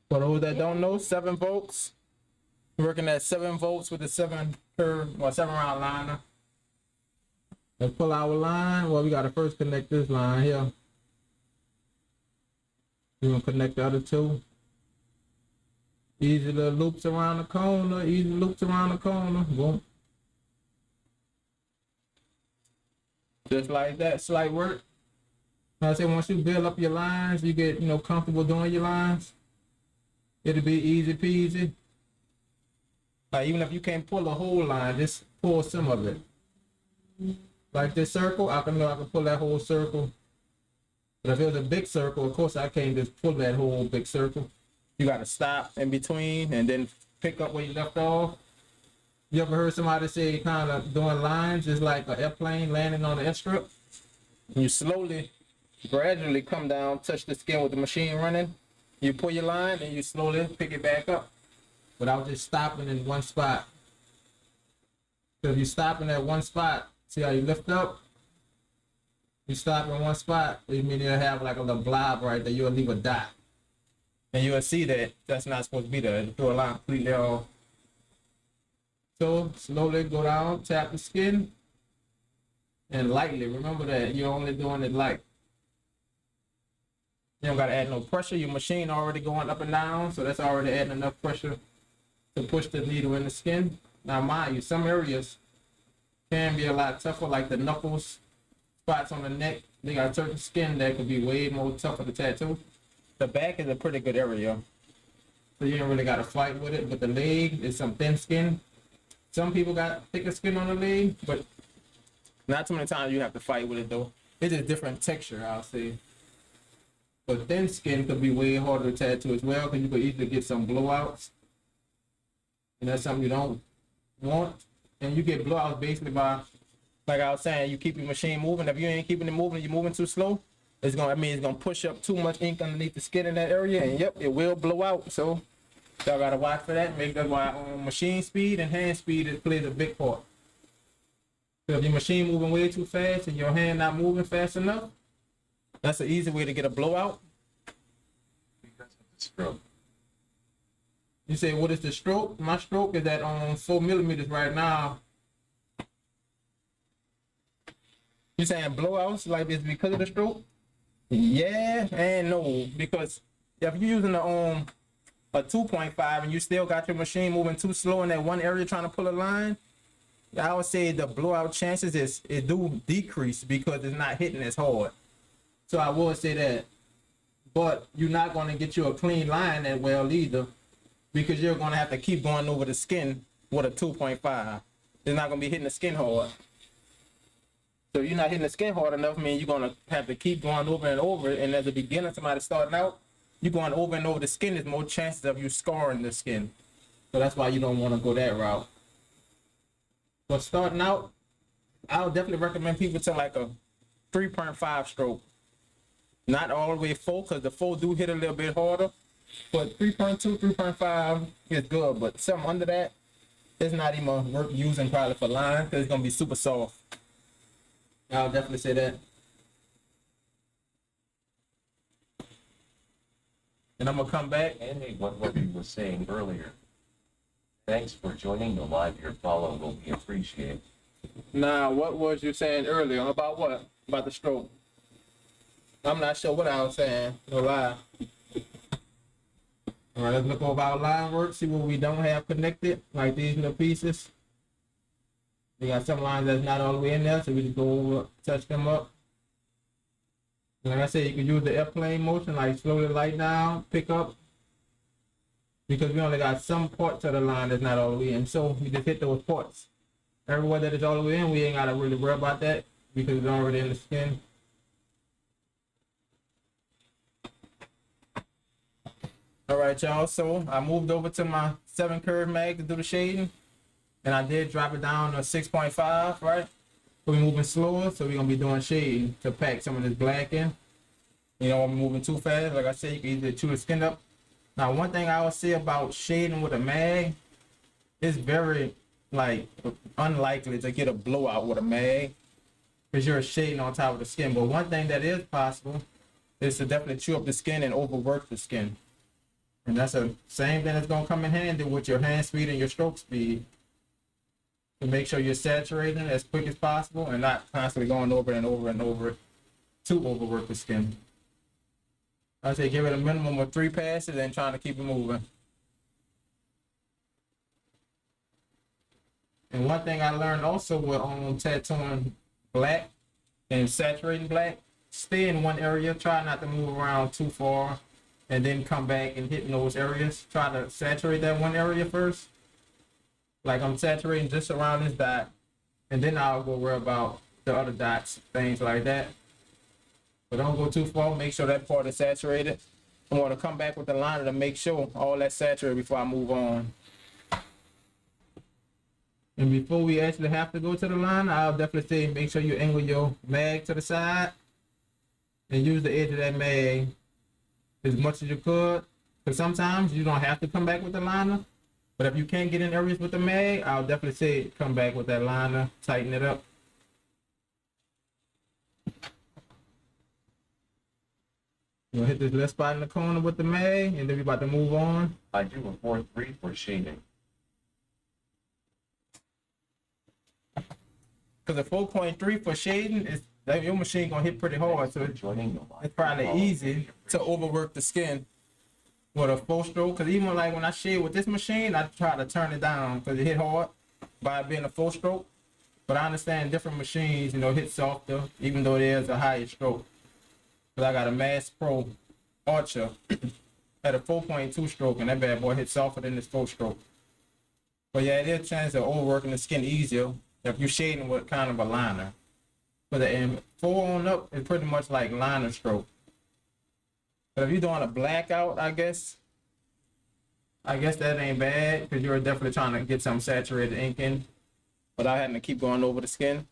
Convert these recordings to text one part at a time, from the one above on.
For those that don't know, 7 volts. Working at 7 volts with the 7 curve or 7 round liner. Let's pull our line. Well, we gotta first connect this line here. We're gonna connect the other two. Easy little loops around the corner. Easy loops around the corner. Boom. Just like that, slight work. Like I said, once you build up your lines, you get, comfortable doing your lines. It'll be easy peasy. Like even if you can't pull a whole line, just pull some of it. Like this circle, I can pull that whole circle. But if it was a big circle, of course I can't just pull that whole big circle. You gotta stop in between and then pick up where you left off. You ever heard somebody say kind of doing lines is like an airplane landing on the airstrip? You slowly, gradually come down, touch the skin with the machine running. You pull your line and you slowly pick it back up without just stopping in one spot. So if you stopping at one spot, see how you lift up? You stop in one spot, it means you'll have like a little blob right there. You'll leave a dot. And you'll see that that's not supposed to be there. You throw a line completely off. So slowly go down, tap the skin, and lightly. Remember that you're only doing it light. You don't gotta add no pressure. Your machine already going up and down, so that's already adding enough pressure to push the needle in the skin. Now mind you, some areas can be a lot tougher, like the knuckles, spots on the neck. They got certain skin that could be way more tougher to tattoo. The back is a pretty good area, so you don't really gotta fight with it. But the leg is some thin skin. Some people got thicker skin on the leg, but not too many times you have to fight with it though. It's a different texture, I'll say. But thin skin could be way harder to tattoo as well, because you could easily get some blowouts. And that's something you don't want. And you get blowouts basically by, like I was saying, you keep your machine moving. If you ain't keeping it moving, you're moving too slow, it's gonna push up too much ink underneath the skin in that area, and yep, it will blow out. So y'all gotta watch for that. Maybe that's why machine speed and hand speed plays a big part. So if your machine moving way too fast and your hand not moving fast enough, that's an easy way to get a blowout. Because of the stroke. You say, what is the stroke? My stroke is at 4 millimeters right now. You saying blowouts like it's because of the stroke? Yeah and no, because if you're using a 2.5 and you still got your machine moving too slow in that one area trying to pull a line, I would say the blowout chances do decrease because it's not hitting as hard. So I would say that, but you're not going to get you a clean line that well either, because you're going to have to keep going over the skin with a 2.5. It's not going to be hitting the skin hard. So you're not hitting the skin hard enough, mean you're going to have to keep going over and over. And as a beginner, somebody starting out, you're going over and over the skin, there's more chances of you scarring the skin. So that's why you don't want to go that route. But starting out, I would definitely recommend people to like a 3.5 stroke. Not all the way 4, because the 4 do hit a little bit harder. But 3.2, 3.5 is good. But something under that, it's not even worth using probably for line, because it's going to be super soft. I'll definitely say that. And I'm going to come back. Andy, what you were saying earlier. Thanks for joining the live. Your follow will be appreciated. Now, what was you saying earlier? About what? About the stroke? I'm not sure what I was saying. No lie. All right, let's look over our line work, see what we don't have connected, like these little pieces. We got some lines that's not all the way in there, so we just go over, touch them up. Like I said, you can use the airplane motion, like slowly light down, pick up. Because we only got some parts of the line that's not all the way in, so we just hit those parts. Everywhere that is all the way in, we ain't gotta really worry about that, because it's already in the skin. All right, y'all, so I moved over to my 7 curve mag to do the shading, and I did drop it down to 6.5, right? We're moving slower, so we're gonna be doing shading to pack some of this black in. You know, I'm moving too fast. Like I said, you can either chew the skin up. Now, one thing I would say about shading with a mag, it's very like unlikely to get a blowout with a mag, because you're shading on top of the skin. But one thing that is possible is to definitely chew up the skin and overwork the skin. And that's the same thing that's gonna come in handy with your hand speed and your stroke speed. To make sure you're saturating it as quick as possible and not constantly going over and over and over to overwork the skin. I say give it a minimum of 3 passes and trying to keep it moving. And one thing I learned also with tattooing black and saturating black, stay in one area, try not to move around too far, and then come back and hit in those areas. Try to saturate that one area first. Like I'm saturating just around this dot, and then I'll go worry about the other dots, things like that. But don't go too far, make sure that part is saturated. I want to come back with the liner to make sure all that's saturated before I move on. And before we actually have to go to the line, I'll definitely say make sure you angle your mag to the side and use the edge of that mag as much as you could. Because sometimes you don't have to come back with the liner. But if you can't get in areas with the mag, I'll definitely say come back with that liner, tighten it up. You'll hit this left spot in the corner with the mag, and then we're about to move on. I do a 4-3 for shading. Because a 4.3 for shading is that your machine gonna hit pretty hard, so Joining the live it's probably easy to overwork the skin with a 4-stroke. Because even like when I shade with this machine, I try to turn it down because it hit hard by being a 4-stroke. But I understand different machines, hit softer, even though there's a higher stroke. But I got a Mass Pro Archer at a 4.2 stroke, and that bad boy hits softer than this 4-stroke. But yeah, there's a chance of overworking the skin easier if you're shading with kind of a liner. But the 4 on up is pretty much like liner stroke. But if you're doing a blackout, I guess that ain't bad because you're definitely trying to get some saturated ink in without having to keep going over the skin.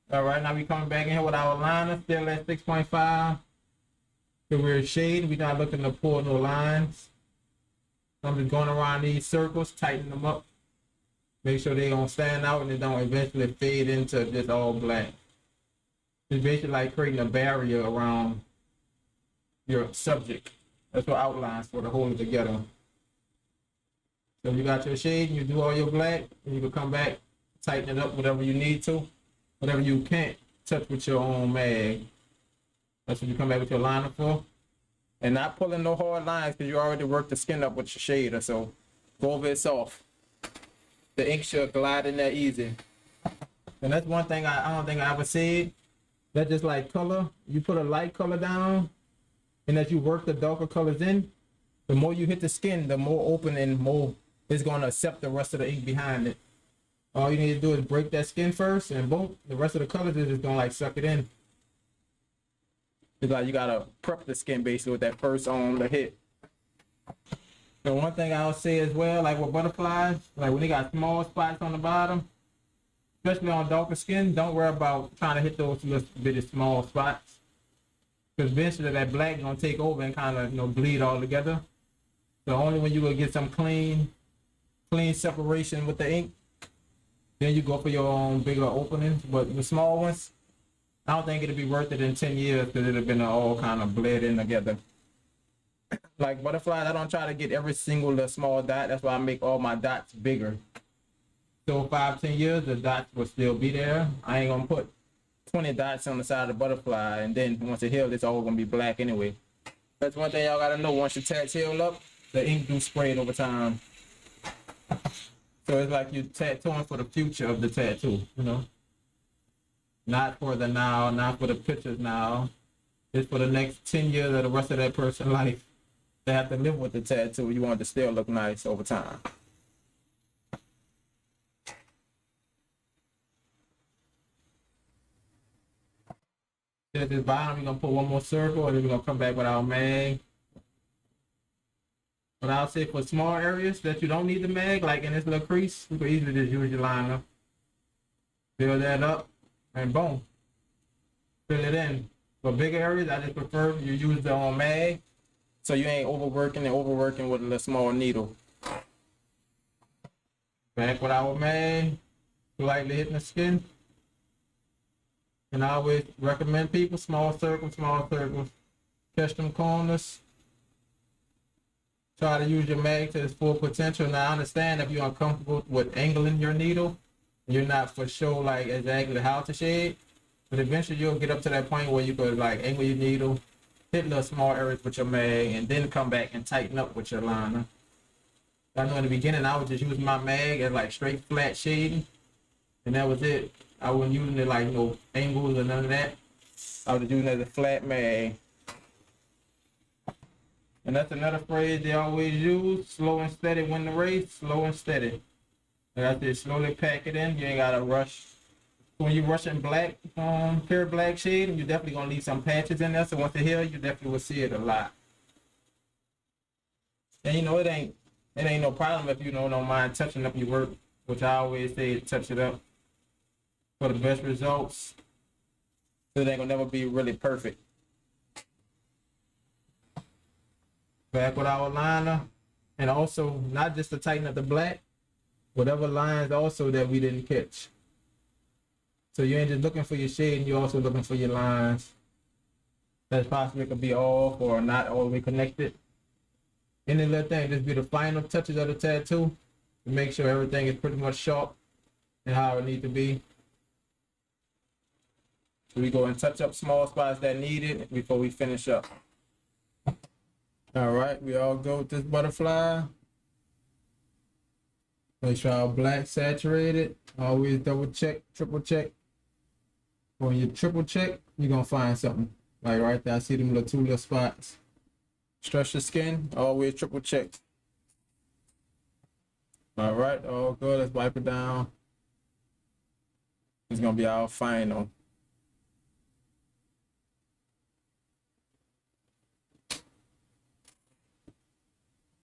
All right, now we coming back in here with our liner, still at 6.5. So we're shading, we're not looking to pull no lines. So I'm just going around these circles, tighten them up. Make sure they don't stand out and they don't eventually fade into just all black. It's basically like creating a barrier around your subject. That's what outlines for to hold it together. So you got your shade, you do all your black, and you can come back, tighten it up whatever you need to. Whatever you can't touch with your own mag. That's what you come back with your liner for. And not pulling no hard lines because you already worked the skin up with your shader. So go over it soft. The ink should glide in there easy. And that's one thing I don't think I ever said. That's just like color. You put a light color down, and as you work the darker colors in, the more you hit the skin, the more open and more it's going to accept the rest of the ink behind it. All you need to do is break that skin first, and boom, the rest of the colors is just gonna like suck it in. It's like you gotta prep the skin basically with that first on the hit. So one thing I'll say as well, like with butterflies, like when they got small spots on the bottom, especially on darker skin, don't worry about trying to hit those little bitty small spots. Because eventually that black is gonna take over and kind of bleed all together. So only when you will get some clean separation with the ink, then you go for your own bigger openings. But the small ones, I don't think it'll be worth it in 10 years because it'll been all kind of bled in together. Like butterflies, I don't try to get every single little small dot. That's why I make all my dots bigger. So 5-10 years, the dots will still be there. I ain't gonna put 20 dots on the side of the butterfly, and then once it heals, it's all gonna be black anyway. That's one thing y'all gotta know. Once your tats heal up, the ink do spread over time. So it's like you're tattooing for the future of the tattoo, Not for the now, not for the pictures now. It's for the next 10 years of the rest of that person's life. They have to live with the tattoo. You want it to still look nice over time. At this bottom, we're going to put one more circle, and then we're going to come back with our mag. But I'll say for small areas that you don't need the mag, like in this little crease, you can easily just use your liner. Fill that up, and boom. Fill it in. For bigger areas, I just prefer you use the mag, so you ain't overworking with a small needle. Back with our mag, lightly hitting the skin. And I always recommend people small circles, catch them corners. try to use your mag to its full potential. Now I understand if you're uncomfortable with angling your needle, you're not for sure like exactly how to shade, but eventually you'll get up to that point where you could like angle your needle, hit little small areas with your mag, and then come back and tighten up with your liner. I know in the beginning I would just use my mag as like straight flat shading, and that was it. I wasn't using it like no angles or none of that. I was just using it as a flat mag. And that's another phrase they always use: slow and steady win the race. Slow and steady. And I said slowly pack it in. You ain't gotta rush. When you rushing black, pure black shade, you're definitely gonna leave some patches in there. So once it heals, you definitely will see it a lot. And you know it ain't no problem if you don't mind touching up your work, which I always say touch it up for the best results. So it ain't gonna never be really perfect. Back with our liner, and also not just to tighten up the black, whatever lines also that we didn't catch. So you ain't just looking for your shade, you're also looking for your lines that possibly could be off or not all the way connected. Any little thing, just be the final touches of the tattoo to make sure everything is pretty much sharp and how it needs to be. So we go and touch up small spots that need it before we finish up. All right, we all go with this butterfly. Make sure our black saturated. Always double check, triple check. When you triple check, you're gonna find something. Like right there, I see them two little spots. Stretch the skin, always triple check. All right, all good, let's wipe it down. It's gonna be our final.